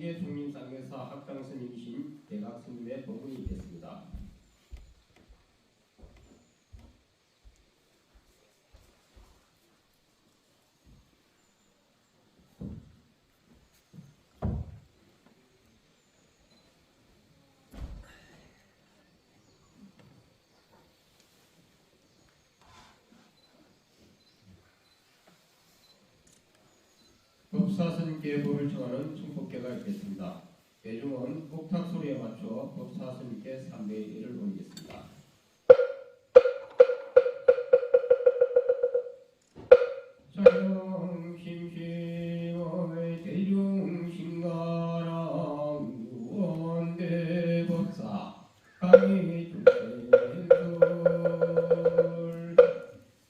3계 중림상교사 학당 스님이신 대각 스님의 법문이 있겠습니다. 법사스님께 법을 청하는 충법계가 있겠습니다. 대중은 폭탁 소리에 맞춰 법사스님께 3배의 1을 올리겠습니다. 자영심심의 대중신가랑 유원대법사 강의 둘셋솔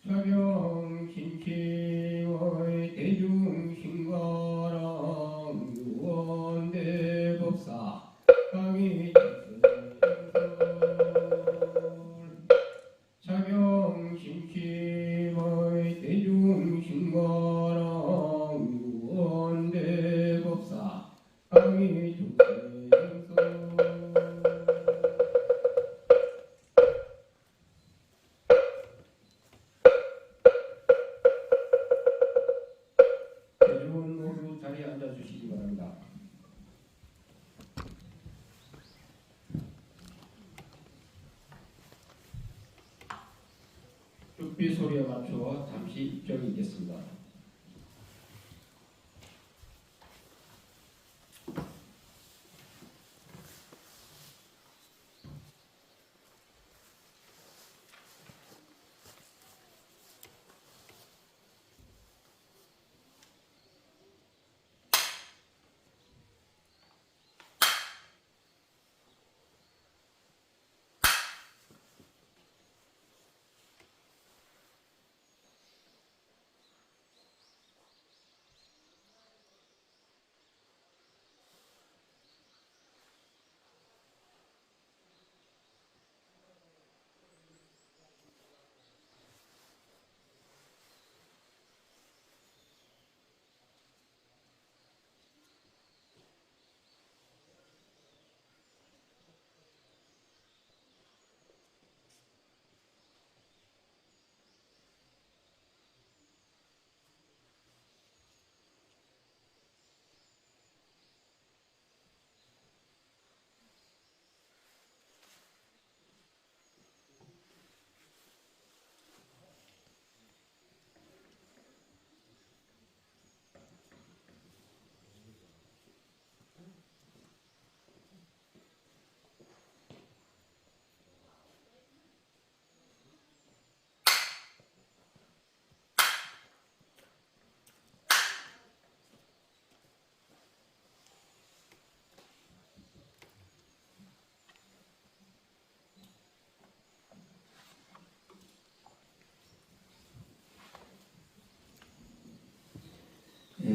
자영심심의 대중신가랑 유원대법사 강의 둘셋솔 자경심심의 대중신가랑 유원대법사 강의 둘셋솔 대중은 모두 자리에 앉아주시기 바랍니다. 뚝비 소리에 맞춰 잠시 입장이 있겠습니다.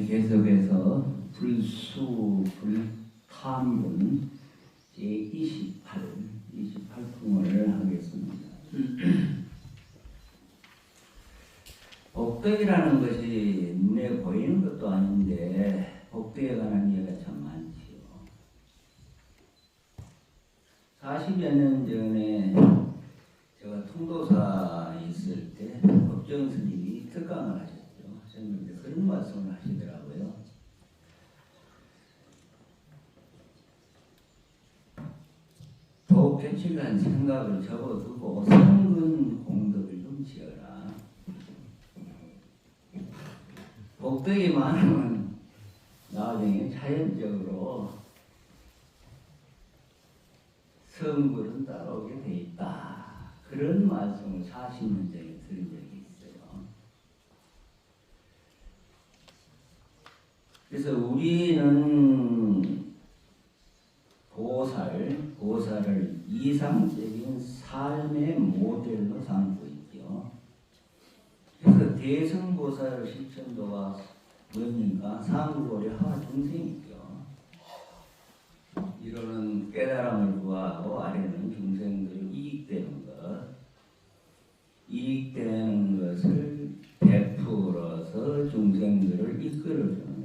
계속해서 불수불탐문 제28통을 하겠습니다. 복덕이라는 것이 눈에 보이는 것도 아닌데 복덕에 관한 이야기가 참 많지요. 40여 년 전에 제가 통도사에 있을 때 법정 스님이 특강을 하셨어요. 저는 그런 말씀을 하시더라고요. 도 개척한 생각을 접어두고 성근 공덕을 좀 지어라. 복덕이 많으면 나중에 자연적으로 성불은 따라오게 돼 있다. 그런 말씀을 40년 전에 들은 적이 있어요. 그래서 우리는 보살을 이상적인 삶의 모델로 삼고 있죠. 그래서 대승보살 실천도가 뭡니까? 상고리 하중생이죠. 이로는 깨달음을 구하고 아래는 중생들 이익되는 것, 이익되는 것을 베풀어서 중생들을 이끌어주는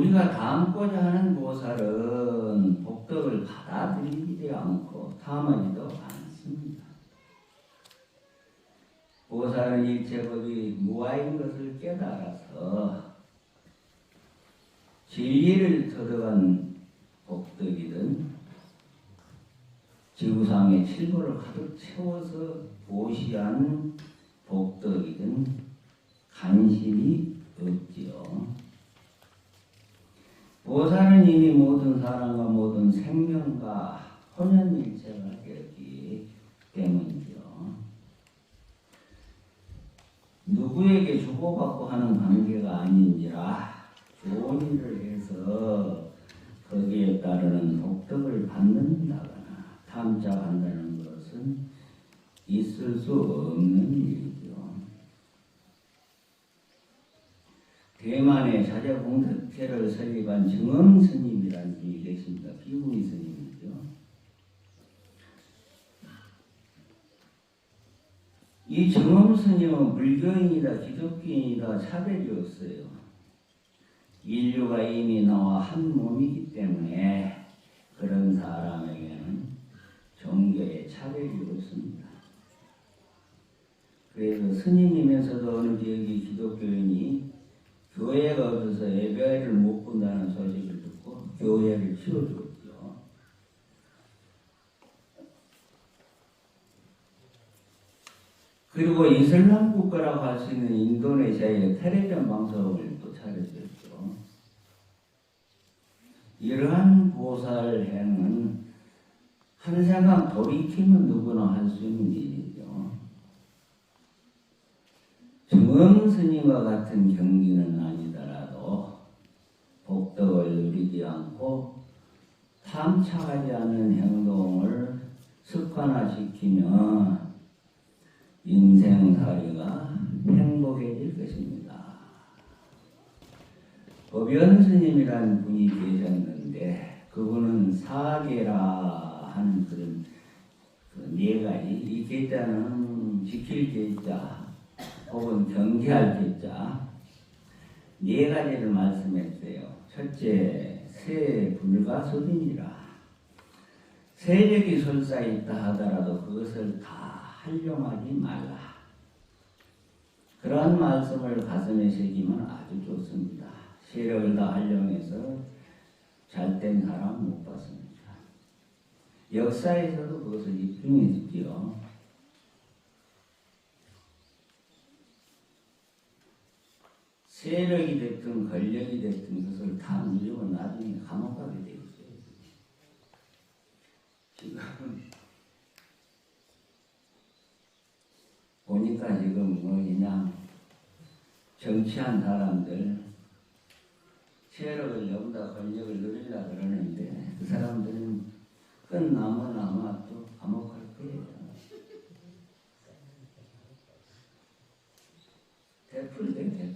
우리가 닮고자 하는 보살은 복덕을 받아들이지 않고 탐하지도 않습니다. 보살은 일체법이 무아인 것을 깨달아서 진리를 터득한 복덕이든 지구상의 칠보를 가득 채워서 보시한 복덕이든 관심이 없지요. 보살은 이미 모든 사람과 모든 생명과 혼연일체가 되었기 때문이죠. 누구에게 주고받고 하는 관계가 아닌지라 좋은 일을 해서 거기에 따르는 복덕을 받는다거나 탐착한다는 것은 있을 수 없는 일이죠. 대만의 자제공덕회를 설립한 증엄스님이라는 분이 계십니다. 비구니 스님이죠. 이 증엄스님은 불교인이다 기독교인이다 차별이 없어요. 인류가 이미 나와 한 몸이기 때문에 그런 사람에게는 종교의 차별이 없습니다. 그래서 스님이면서도 어느 지역의 기독교인이 교회가 없어서 예배를 못 본다는 소식을 듣고 교회를 치워줬죠. 그리고 이슬람 국가라고 할 수 있는 인도네시아의 텔레비전 방송을 또 차려줬죠. 이러한 보살행은 한 생각 돌이키면 누구나 할 수 있는 일이죠. 증엄스님과 같은 경기는 아니더라도 복덕을 누리지 않고 탐착하지 않는 행동을 습관화시키면 인생살이가 행복해질 것입니다. 법연스님이라는 분이 계셨는데 그분은 사계라 하는 그런 네 가지, 이 계자는 지킬 계자 혹은 경계할 계자 네 가지를 말씀했어요. 첫째, 새 불가소빈이라. 세력이 설사있다 하더라도 그것을 다 활용하지 말라. 그러한 말씀을 가슴에 새기면 아주 좋습니다. 세력을 다 활용해서 잘된 사람 못 봤습니다. 역사에서도 그것을 입증했지요. 세력이 됐든 권력이 됐든 그것을 다 누리고 나중에 감옥 가게 되어 있어요. 지금 보니까 지금 뭐 그냥 정치한 사람들 세력을 전부 다 권력을 누리려고 그러는데 그 사람들은 끝나면 또 감옥 갈 거예요. 되풀이돼.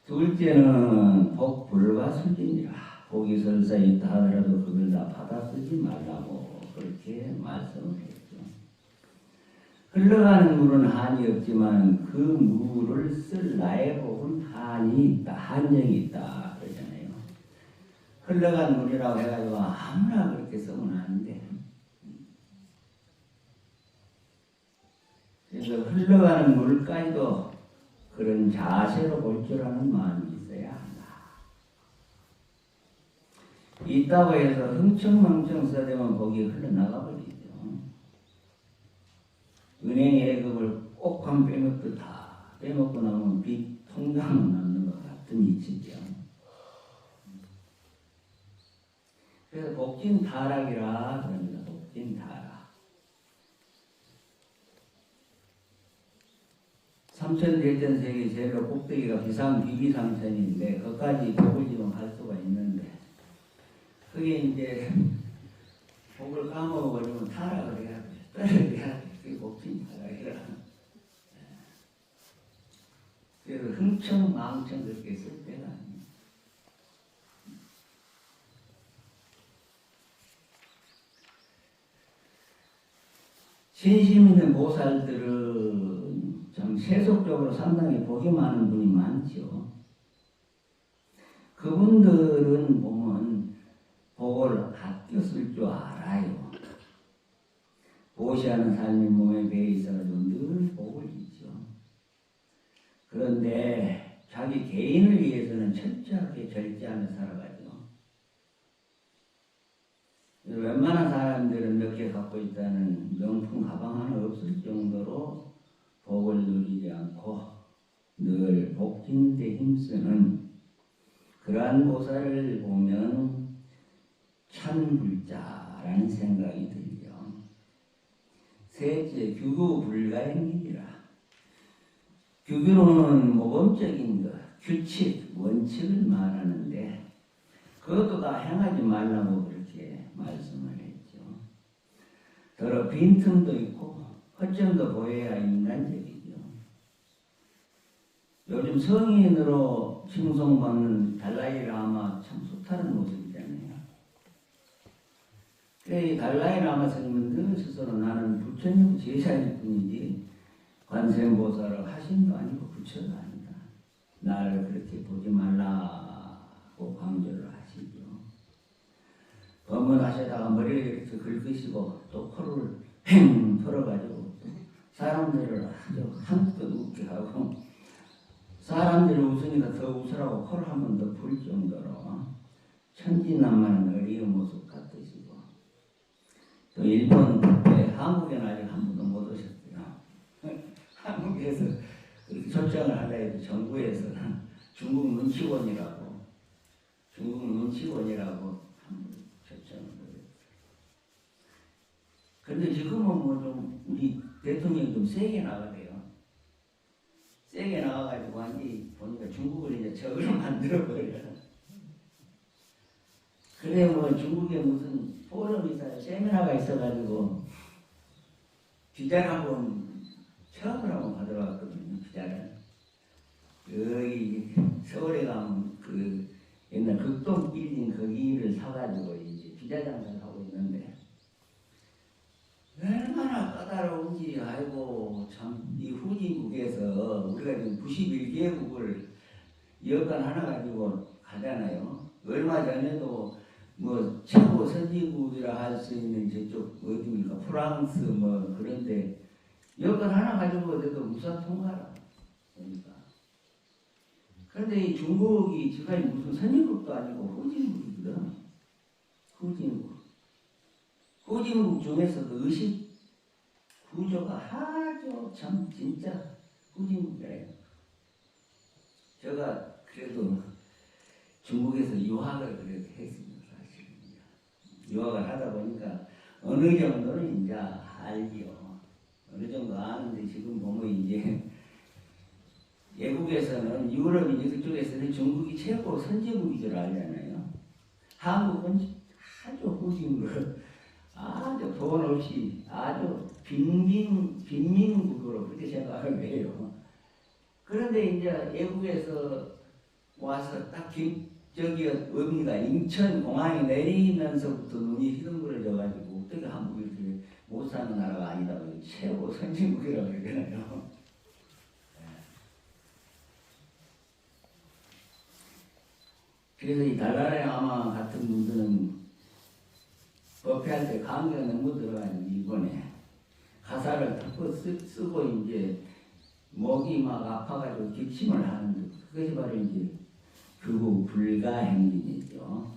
둘째는 복불가수진이라. 복이 설사 있다 하더라도 그걸 다 받아 쓰지 말라고 그렇게 말씀을 했죠. 흘러가는 물은 한이 없지만 그 물을 쓸 나의 복은 한이 있다, 한정이 있다 그러잖아요. 흘러간 물이라고 해가지고 아무나 그렇게 쓰면 안 돼. 그래서 흘러가는 물까지도 그런 자세로 볼 줄 아는 마음이 있어야 한다. 있다고 해서 흥청망청 써대면 복이 흘러나가 버리죠. 은행 예금을 꼭 한 빼먹고 다 빼먹고 나면 빚 통장은 남는 것 같은 이치죠. 그래서 복진타락이라 그럽니다. 복진타락. 삼천대천세계 제일로 꼭대기가 비비삼천인데 거기까지 복을 지금 갈 수가 있는데 그게 이제 복을 까먹어버리면 타락을 해야 돼. 떨어져야 돼. 그게 복진타락이라. 그래서 흥청망청 그렇게 쓸 때가 아니에요. 신심 있는 보살들은 참 세속적으로 상당히 복이 많은 분이 많죠. 그분들은 보면 복을 아껴 쓸 줄 알아요. 보시하는 삶이 몸에 배어 있어가지고 늘 복을 있죠. 그런데 자기 개인을 위해서는 철저하게 절제하며 살아가죠. 웬만한 사람들은 몇 개 갖고 있다는 명품 가방 하나 없을 정도로 복을 누리지 않고 늘 복짓는 데 힘쓰는 그러한 모사를 보면 참불자라는 생각이 들죠. 셋째, 규구 불가행이라. 규규는 모범적인 것, 규칙, 원칙을 말하는데 그것도 다 행하지 말라고 그렇게 말씀을 했죠. 더러 빈틈도 있고 허점도 보여야 인간적이죠. 요즘 성인으로 칭송받는 달라이라마 참 수탈한 모습이잖아요. 이 달라이라마 스님은 스스로 나는 부처님 제자일 뿐이지 관세음보살을 하신도 아니고 부처도 아니다. 나를 그렇게 보지 말라고 강조를 하시죠. 법문하시다가 머리를 이렇게 긁으시고 또 코를 팽 풀어가지고 사람들을 아주 한껏 웃게 하고 사람들이 웃으니까 더 웃으라고 코를 한 번 더 풀 정도로 천진난만한 어리운 모습 같으시고 또 일본 때 한국에는 아직 한 번도 못 오셨어요. 한국에서 그렇게 초청을 하려 해도 정부에서 중국 눈치원이라고 한번 초청을 했어요. 그런데 지금은 뭐 좀 우리 대통령이 좀 세게 나가래요. 세게 나와가지고 완전히 보니까 중국을 이제 적으로 만들어버려요. 그래 뭐 중국에 무슨 포럼이 있어요. 세미나가 있어가지고 비자를 한번 체험을 한번 받으러 왔거든요. 비자를. 여기 서울에 가면 그 옛날 극동 빌딩 거기를 사가지고 이제 비자 장사를 하고 있는데 얼마나 까다로운지 아이고 참 이 후진국에서 우리가 지금 91개국을 여건 하나 가지고 가잖아요. 얼마 전에도 뭐 최고 선진국이라 할 수 있는 저쪽 어디입니까 프랑스 뭐 그런데 여건 하나 가지고 해도 무사 통과라 보니까. 그런데 이 중국이 지금까지 무슨 선진국도 아니고 후진국이거든. 후진국 중에서도 의식 구조가 아주 참 진짜 후진국이래요. 제가 그래도 중국에서 유학을 그래도 했습니다. 사실은요. 유학을 하다 보니까 어느 정도는 이제 알죠. 어느 정도 아는데 지금 보면 이제 외국에서는 유럽이니 그쪽에서는 중국이 최고 선진국인 줄 알잖아요. 한국은 아주 후진국, 아주 돈 없이 아주 빈민국으로 그렇게 생각을 해요. 그런데 이제 외국에서 와서 딱 저기 어디가 인천 공항에 내리면서부터 눈이 휘둥그레져가지고 어떻게 한국이 이렇게 못 사는 나라가 아니다고 최고 선진국이라고 그러잖아요. 그래서 이 달라라야마 같은 분들은 법회할 때 강의가 너무 들어가지고 이번에 가사를 덮어 쓰고 이제 목이 막 아파가지고 기침을 하는데 그것이 바로 이제 규구 불가행진이죠.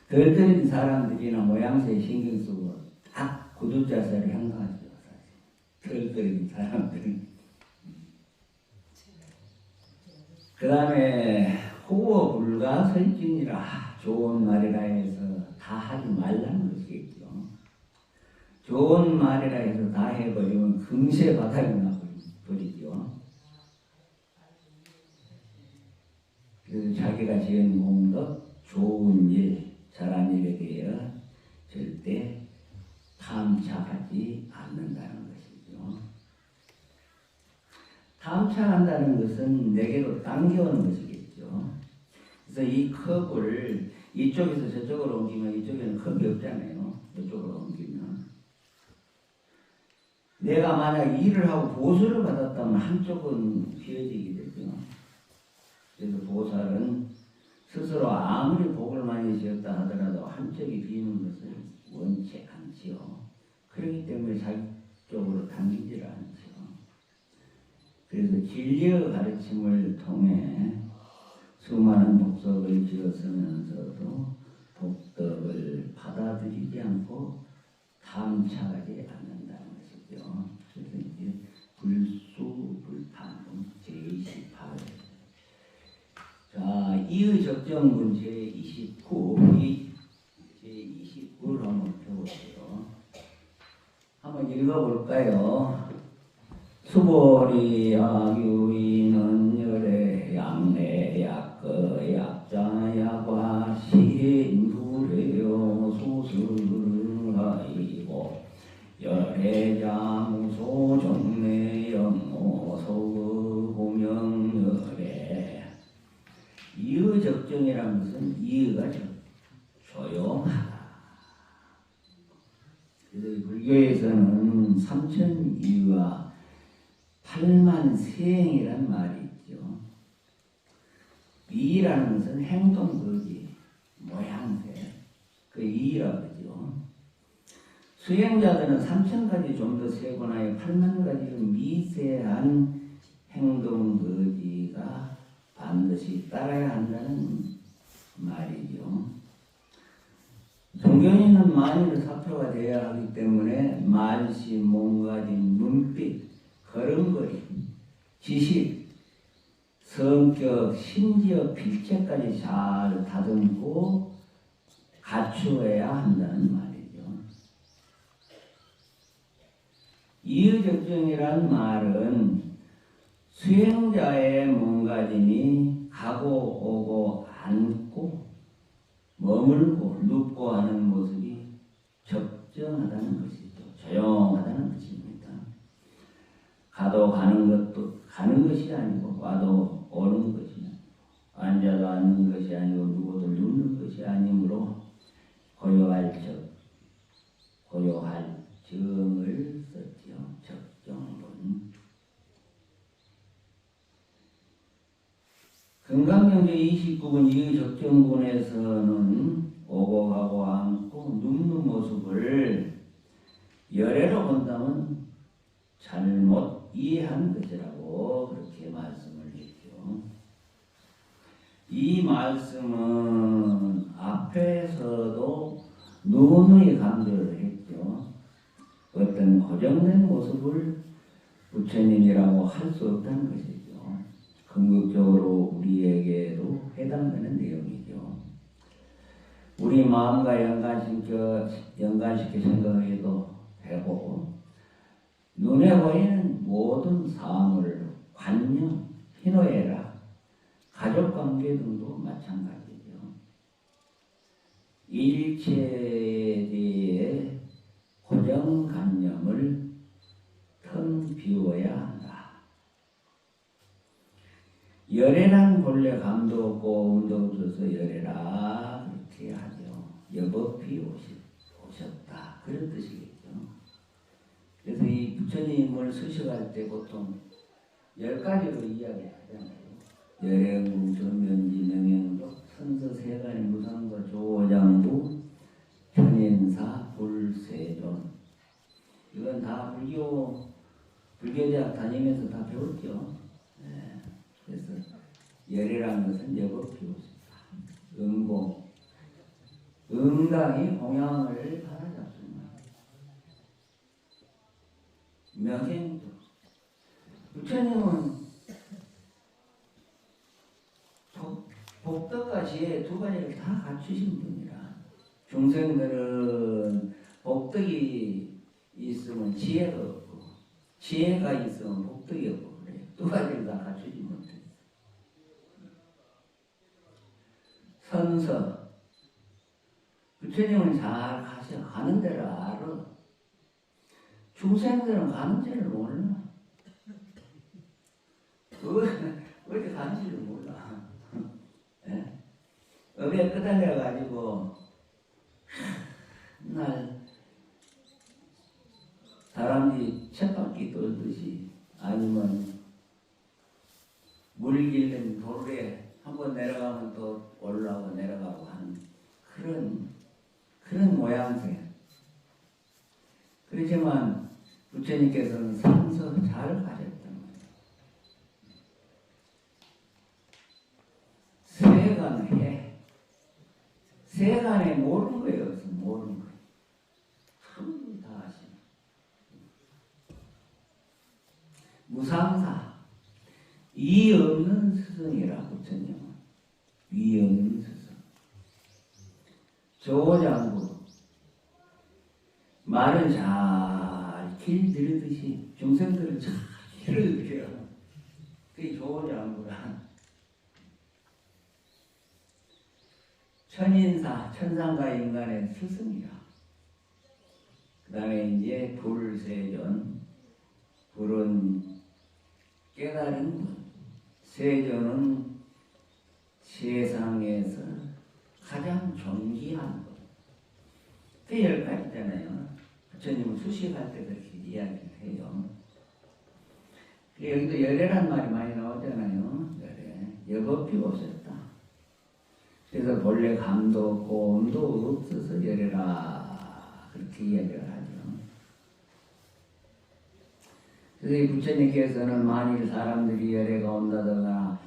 덜떨인 사람들이나 모양새에 신경 쓰고 딱 구두자세를 형성하죠. 사실 덜떨인 사람들은. 그 다음에 호어 불가 설진이라 좋은 말이라 해서 다 하지 말라는 것이겠죠. 좋은 말이라 해서 다 해버리면 금세 바닥이 나버리죠. 그래서 자기가 지은 공덕, 좋은 일, 잘한 일에 대해 절대 탐착하지 않는다는 것이죠. 탐착한다는 것은 내게로 당겨오는 것이겠죠. 그래서 이 컵을 이쪽에서 저쪽으로 옮기면 이쪽에는 컵이 없잖아요. 이쪽으로 옮기면. 내가 만약 일을 하고 보수를 받았다면 한쪽은 비어지게 되죠. 그래서 보살은 스스로 아무리 복을 많이 지었다 하더라도 한쪽이 비는 것을 원치 않지요. 그렇기 때문에 자기 쪽으로 당기지를 않지요. 그래서 진리의 가르침을 통해 수많은 복덕을 지었으면서도 복덕을 받아들이지 않고 탐착하지 않는다는 것이죠. 그래서 이제 불수불탄 제28. 자, 이의 적정문 제29, 이 제29를 한번 펴보세요. 한번 읽어볼까요? 수보리 악유이는 열애 양내 약거 약자 약과 시인불해요 소승하이고 열애자 무소 종내 영모 소의 공영열애. 이의 적정이라는 것은 이의가 조용하다. 그래서 불교에서는 삼천이의와 8만 세행이란 말이 있죠. 이의라는 것은 행동, 거지, 모양새, 그 이의라고 그러죠. 수행자들은 3,000가지 좀 더 세거나 8만 가지 미세한 행동, 거지가 반드시 따라야 한다는 말이죠. 종교인은 만일의 사표가 되어야 하기 때문에 말씨, 몸가짐, 눈빛, 걸음걸이, 지식, 성격, 심지어 필체까지 잘 다듬고 갖추어야 한다는 말이죠. 이의적정이란 말은 수행자의 몸가짐이 가고 오고 앉고 머물고 눕고 하는 모습이 적정하다는 것이죠. 조용하다는 것입니다. 가도 가는 것도 가는 것이 아니고 와도 오는 것이 아니고 앉아도 앉는 것이 아니고 누워도 눕는 것이 아니므로 고요할 정을 썼죠. 적정론. 금강경제 29분 이의적정분에서는 오고 가고 앉고 눕는 모습을 열애로 본다면 잘못 이해한 것이라고 그렇게 말씀을 했죠. 이 말씀은 앞에서도 누누이 강조를 했죠. 어떤 고정된 모습을 부처님이라고 할 수 없다는 것이죠. 궁극적으로 우리에게도 해당되는 내용이죠. 우리 마음과 연관시켜 생각해도 되고 눈에 보이는 모든 사물을 관념, 희노애락, 가족관계 등도 마찬가지죠. 일체에 대해 고정관념을 텅 비워야 한다. 열애란 본래 감도 없고 운도 없어서 열애라 그렇게 하죠. 여법이 오셨다 그런 뜻이겠죠. 그래서 이 부처님을 수식할 때 보통 10가지로 이야기하잖아요. 열애궁, 전면지, 명행도, 선서세간이 무상도, 조장부, 편인사, 불세존. 이건 다 불교대학 다니면서 다 배웠죠. 네. 그래서 열애라는 것은 여법이 오셨다. 응공, 응당이 공양을 받아잡습니다. 명행도. 부처님은 복덕과 지혜 두 가지를 다 갖추신 분이라. 중생들은 복덕이 있으면 지혜가 없고 지혜가 있으면 복덕이 없고 그래요. 두 가지를 다 갖추지 못해요. 선서. 부처님은 잘 가는 데를 알아. 중생들은 가는 데를 몰라. 어디 가는지를 몰라. 예? 업에 끄달려가지고 날 사람이 쳇바퀴 돌듯이 아니면 물 길는 돌에 부처님께서는 산서 잘 가셨단 말이에요. 세간 해. 세간에 모르는 거예요. 없어. 모르는 거예요. 전부 다 아시는. 무상사. 이 없는 스승이라 부처님은. 이 없는 스승. 조장부. 말을 잘 길들이듯이 중생들을 잘 길들여요. 그게 조장부라. 천인사, 천상과 인간의 스승이라. 그 다음에 이제 불세전. 불은 깨달은 분. 세전은 세상에서 가장 존귀한 분. 그 10가지잖아요. 부처님은 수식할 때 그렇게 이야기를 해요. 여기도 열애란 말이 많이 나오잖아요. 열애. 여법이 오셨다. 그래서 본래 감도 없고 음도 없어서 열애라. 그렇게 이야기를 하죠. 그래서 이 부처님께서는 만일 사람들이 열애가 온다거나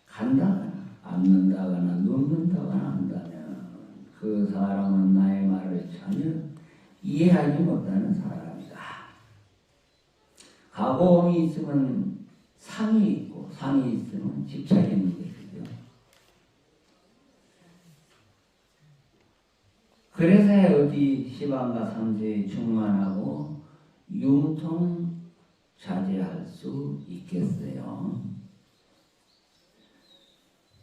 간다거나 앉는다거나 눕는다거나 한다면 그 사람은 나의 말을 전혀 이해하지 못하는 사람이다. 가고음이 있으면 상이 있고 상이 있으면 집착이 있는 것이죠. 그래서 어디 시방과 삼세에 충만하고 융통 자제할 수 있겠어요.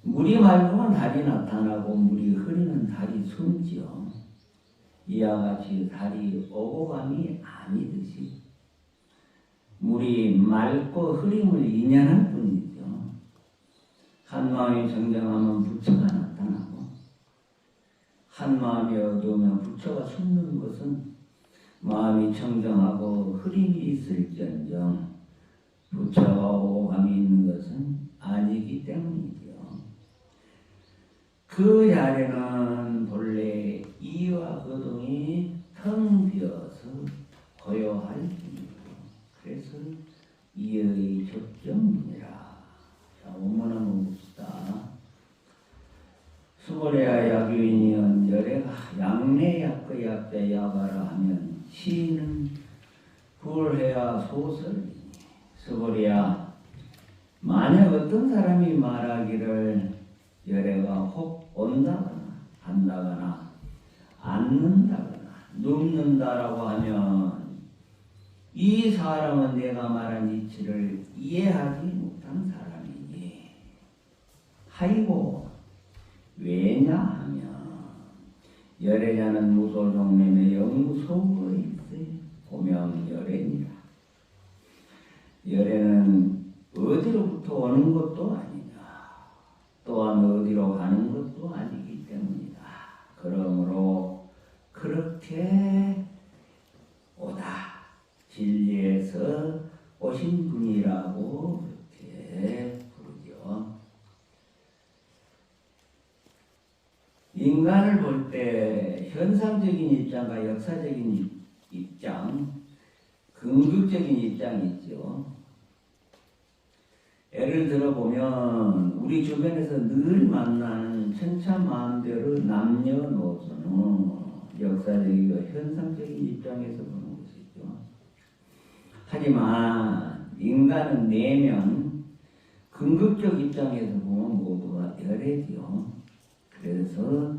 물이 맑으면 달이 나타나고 물이 흐리는 달이 숨지요. 이와 같이 달이 오고 감이 아니듯이 물이 맑고 흐림을 인연할 뿐이죠. 한 마음이 정정하면 부처가 나타나고 한 마음이 어두우면 부처가 숨는 것은 마음이 청정하고 흐림이 있을지언정 부처가 오고 감이 있는 것은 아니기 때문이죠. 그 자리는 본래 이와 거동이 텅 비어서 고요할 뿐이고 그래서 이의 적정이라. 자, 원문 한번 봅시다. 수고래야 약유인이언 열애가 양내 약거 약대 야가라 하면 시인은 불해야 소설이니. 수고래야 만약 어떤 사람이 말하기를 열애가 혹 온다거나 한다거나 앉는다거나 눕는다라고 하면 이 사람은 내가 말한 이치를 이해하지 못한 사람이니. 하이고 왜냐하면 열애자는 무소종림의 영무소거에 있어 고명열애니라. 열애는 어디로부터 오는 것도 아니냐 또한 어디로 가는 것도 아니기 때문이다. 그러므로 그렇게 오다 진리에서 오신 분이라고 그렇게 부르죠. 인간을 볼 때 현상적인 입장과 역사적인 입장, 긍정적인 입장이 있죠. 예를 들어보면 우리 주변에서 늘 만나는 천차만별의 남녀노소는 역사적이고 현상적인 입장에서 보는 것이죠. 하지만 인간은 내면 긍정적 입장에서 보면 모두가 열애지요. 그래서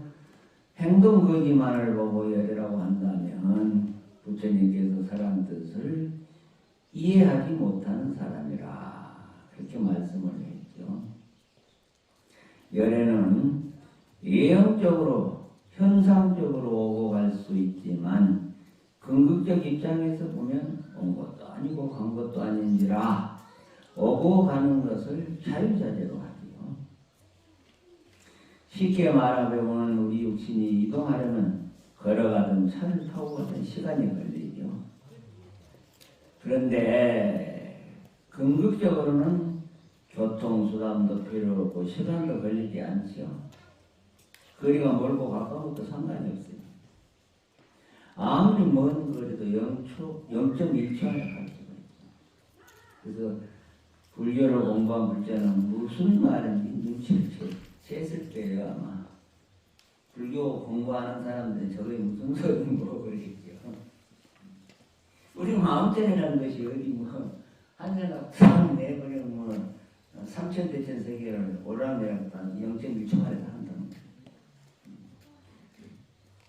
행동 거짓말을 보고 열애라고 한다면 부처님께서 사람 뜻을 이해하지 못하는 사람이라 그렇게 말씀을 했죠. 열애는 예형적으로 현상적으로 오고 갈 수 있지만 긍극적 입장에서 보면 온 것도 아니고 간 것도 아닌지라 오고 가는 것을 자유자재로 하지요. 쉽게 말하면 우리 육신이 이동하려면 걸어가든 차를 타고 가든 시간이 걸리죠. 그런데 긍극적으로는 교통수단도 필요 없고 시간도 걸리지 않죠. 거리가 멀고 가까운 것도 상관이 없어요. 아무리 먼 거리도 0.1초 안에 갈 수 그래서 불교를 공부한 불자는 무슨 말인지 눈치를 챘을 거예요 아마. 불교 공부하는 사람들은 저게 무슨 소리인고 그러겠죠. 우리 마음전이라는 것이 어디 뭐 한자가 참 내버리면 뭐 삼천대천 세계를 오락내락 0.1초 만에 다 한다는 거예요.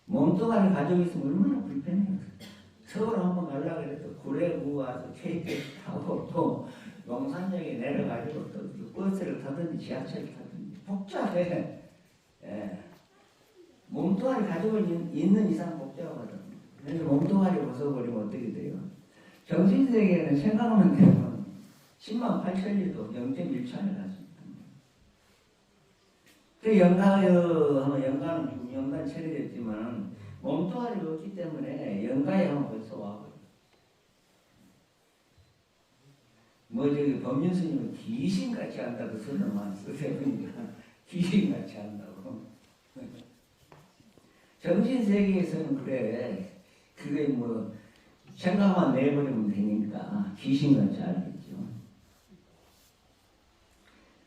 몸뚱아리 가지고 있으면 얼마나 불편해요. 서울 한번 가려고 해도 구례구 와서 KTX 타고 또 용산역에 내려가지고 또 버스를 타든지 지하철을 타든지 복잡해. 예. 몸뚱아리 가지고 있는 이상 복잡하거든. 그래서 몸뚱아리 벗어버리면 어떻게 돼요? 정신세계는 생각만 되면 10만 8천리도 0.1초 안에 갈 수 있다. 그 영가요 하면 영가는 영간 처리됐지만 몸뚱아리가 없기 때문에 영가에 하면 벌써 와버려. 뭐 저기 법륜스님은 귀신같이 한다고 쓰는 말 쓰세요. 귀신같이 한다고. 정신세계에서는 그래. 그게 뭐 생각만 내버리면 되니까 귀신같이 알겠죠.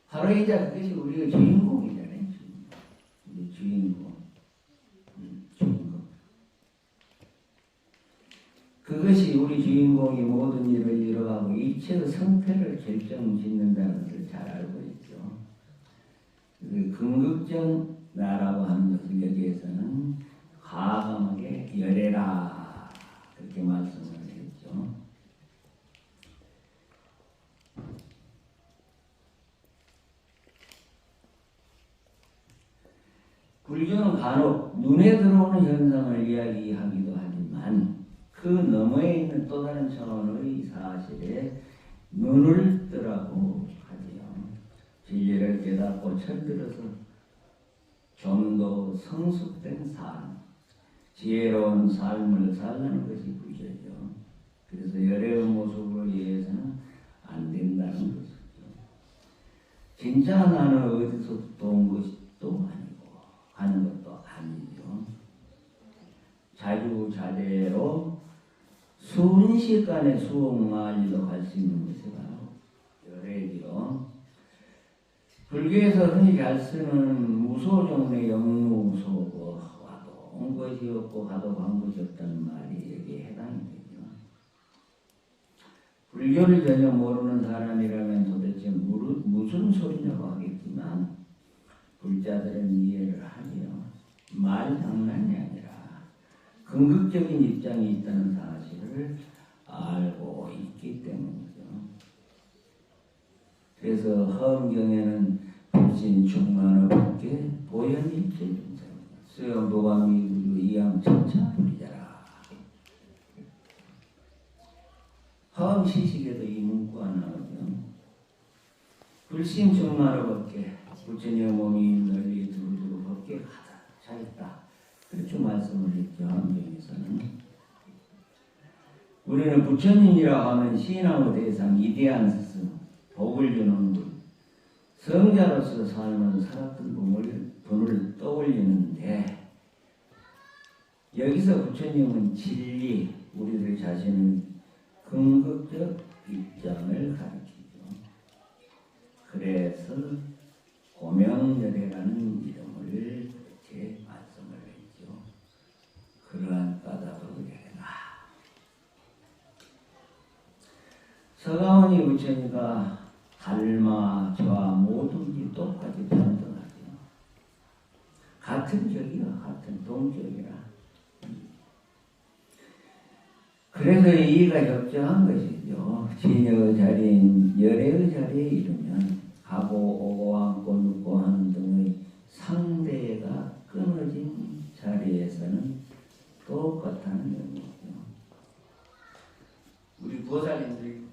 바로 이제 그것이 우리의 주인공이잖아요. 우리 주인공. 주인공. 그것이 우리 주인공이 모든 일을 이뤄가고 이체의 성패를 결정짓는다는 것을 잘 알고 있죠. 그 궁극적 나라고 하는 것을 여기에서는 과감하게 열애라 그렇게 말씀을 했죠. 불교는 간혹 눈에 들어오는 현상을 이야기하기도 하지만 그 너머에 있는 또 다른 차원의 사실에 눈을 뜨라고 하지요. 진리를 깨닫고 철들어서 좀 더 성숙된 삶, 지혜로운 삶을 살라는 것이 불교죠. 그래서 열애의 모습으로 이해해서는 안 된다는 것이죠. 진짜 나는 어디서부터 온 것도 아니고 하는 것도 아니죠. 자주자재로 순식간에 수억 마일로 갈 수 있는 것이 바로 열애지요. 불교에서 흔히 잘 쓰는 무소종의 영무소고 와도 온 것이 없고 가도 간 것이 없다는 말이 여기에 해당이 되죠. 불교를 전혀 모르는 사람이라면 도대체 무슨 소리냐고 하겠지만 불자들은 이해를 하지요. 말 장난이 아니라 긍극적인 입장이 있다는 사실을 알고 있기 때문이죠. 그래서 허엄경에는 불신 충만의 법계 보현일체 중생입니다. 수영 도감이 우주 이양 천차 불이자라. 허엄시식에도 이 문구가 나오죠. 불신 충만의 법계 부처님의 몸이 널리 두루두루 법계 가득 차 있다. 그렇게 말씀을 했죠. 허엄경에서는. 우리는 부처님이라 하면 신앙의 대상 위대한 스승 복을 주는 분, 성자로서 삶을 살았던 분을 떠올리는데 여기서 부처님은 진리, 우리들 자신의 긍극적 입장을 가르치죠. 그래서 고명열애라는 이름을 그렇게 말씀을 했죠. 그러한 까닭으로 열애라. 서가모니 부처님과 달마, 저와 모든지 똑같이 평등하죠. 같은 적이요, 같은 동적이라. 그래서 이가 적정한 것이죠. 진여의 자리인 열애의 자리에 이르면 가고 오고 앉고 눕고 하는 등의 상대가 끊어진 자리에서는 똑같다는 의미죠. 우리 보살님들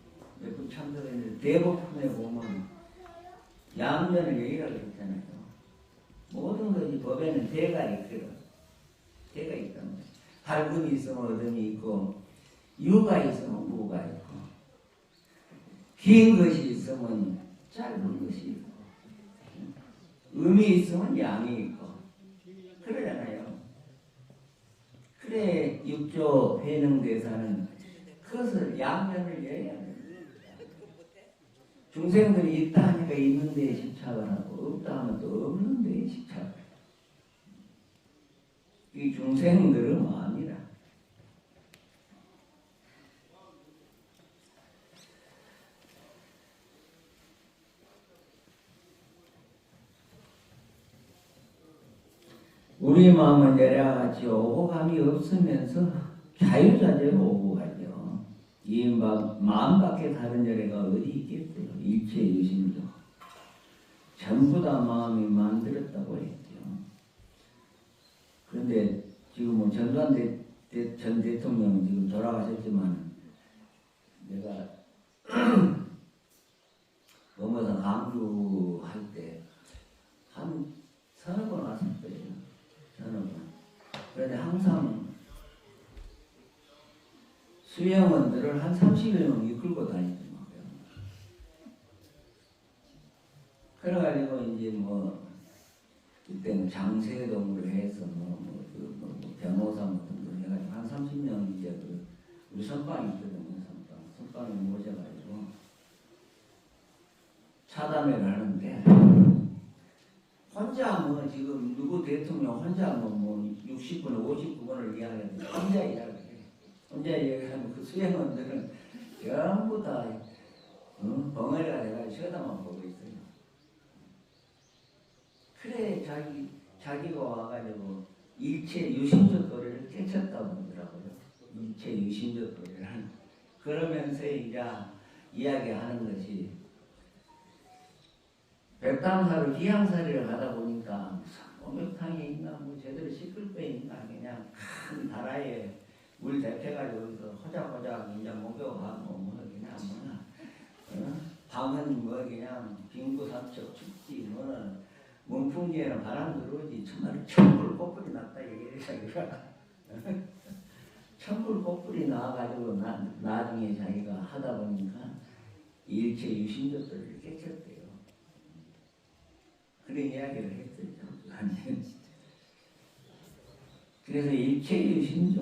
몇 분 참석했는데 대법품에 보면 양면을 여기라고 했잖아요. 모든 것이 법에는 대가 있거든. 대가 있단 말이에요. 밝음이 있으면 어둠이 있고 유가 있으면 무가 있고 긴 것이 있으면 짧은 것이 있고 음이 있으면 양이 있고 그러잖아요. 그래 육조 회능대사는 그것을 양면을 여야 돼요. 중생들이 있다 하니까 있는 데에 집착을 하고 없다 하면 또 없는 데에 집착을 해요. 이 중생들은 마음이라. 우리 마음은 내려같이 오고 감이 없으면서 자유자재로 오고 가죠. 이 마음밖에 다른 열애가 어디 있겠어요. 일체 유심도 전부 다 마음이 만들었다고 했죠. 그런데 지금 뭐 전두환 전 대통령은 지금 돌아가셨지만 내가 넘어서 강주할 때 한 서너 번 왔을 거예요. 서너 번. 그런데 항상 수행원들을 한 30여 명 이끌고 다니더라고요. 그래가지고 이제 뭐 그때는 장세동으로 해서 변호사 등등 해가지고 한 30명 이제 우리 선방이 있거든요. 선방에 모셔가지고 차담회를 하는데 혼자 뭐 지금 누구 대통령 혼자 뭐 60분, 59분을 이야기하는데 혼자 이야기해요. 혼자 이야기하면 그 수행원들은 전부 다 벙어리가 돼가지고 쳐다만 보고 있어요. 그래 자기가 와가지고 일체 유심적 도리를 깨쳤다고 그러더라고요. 일체 유심적 도리를 그러면서 이제 이야기하는 것이 백담사로 기양사리를 가다 보니까 목욕탕에 있나 뭐 제대로 씻을 때 있나 그냥 큰 다라에 물 대패가지고 여기서 호작호작 이제 목욕하고 뭐 그냥 방은 뭐 그냥 빙구삼척 춥지 뭐는 문풍기에는 바람 들어오지 정말 천불 꽃불이 났다 얘기해서 천불 꽃불이 나와가지고 나중에 자기가 하다 보니까 일체 유심적들을 깨쳤대요. 그런 이야기를 했어요. 그래서 일체 유심조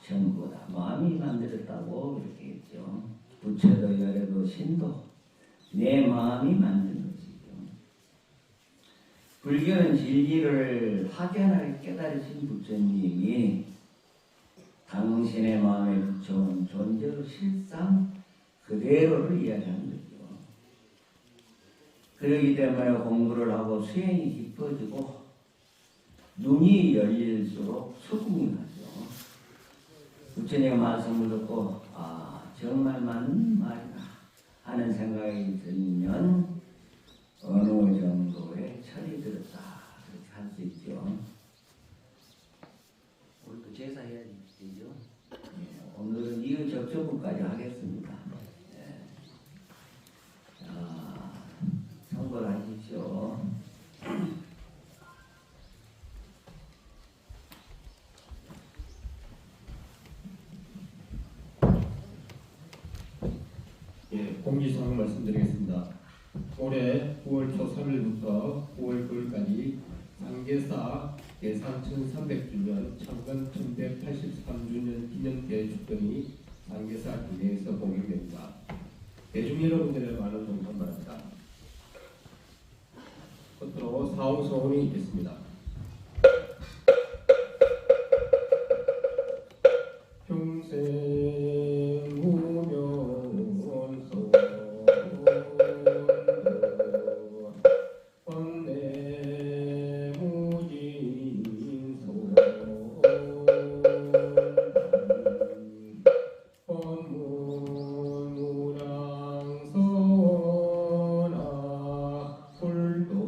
전부 다 마음이 만들었다고 그렇게 했죠. 부처도 열애도 신도 내 마음이 만든 것이죠. 불교는 진리를 확연하게 깨달으신 부처님이 당신의 마음에 붙여온 존재의 실상 그대로를 이야기하는 거죠. 그렇기 때문에 공부를 하고 수행이 깊어지고 눈이 열릴수록 수긍이 가죠. 부처님의 말씀을 듣고 정말 맞는 말이다 하는 생각이 들면 어느 정도의 철이 들었다 그렇게 할 수 있죠. 오늘도 제사해야 되죠. 오늘은 이의 접촉부까지 하겠습니다. 참고를 하십시오. 공지사항 말씀드리겠습니다. 올해 9월 초 3일부터 9월 9일까지 상계사 대상 1300주년 창건 1183주년 기념 대축전이 상계사 기내에서 공연됩니다. 대중 여러분들의 많은 동참 바랍니다. 끝으로 사후소원이 있겠습니다. 평생 무명소 원내 무진소 법문무량선아 불도무상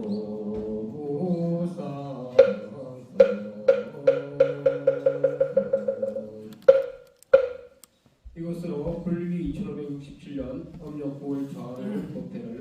이것으로 불기 2567년 음력 9월 좌를 법회를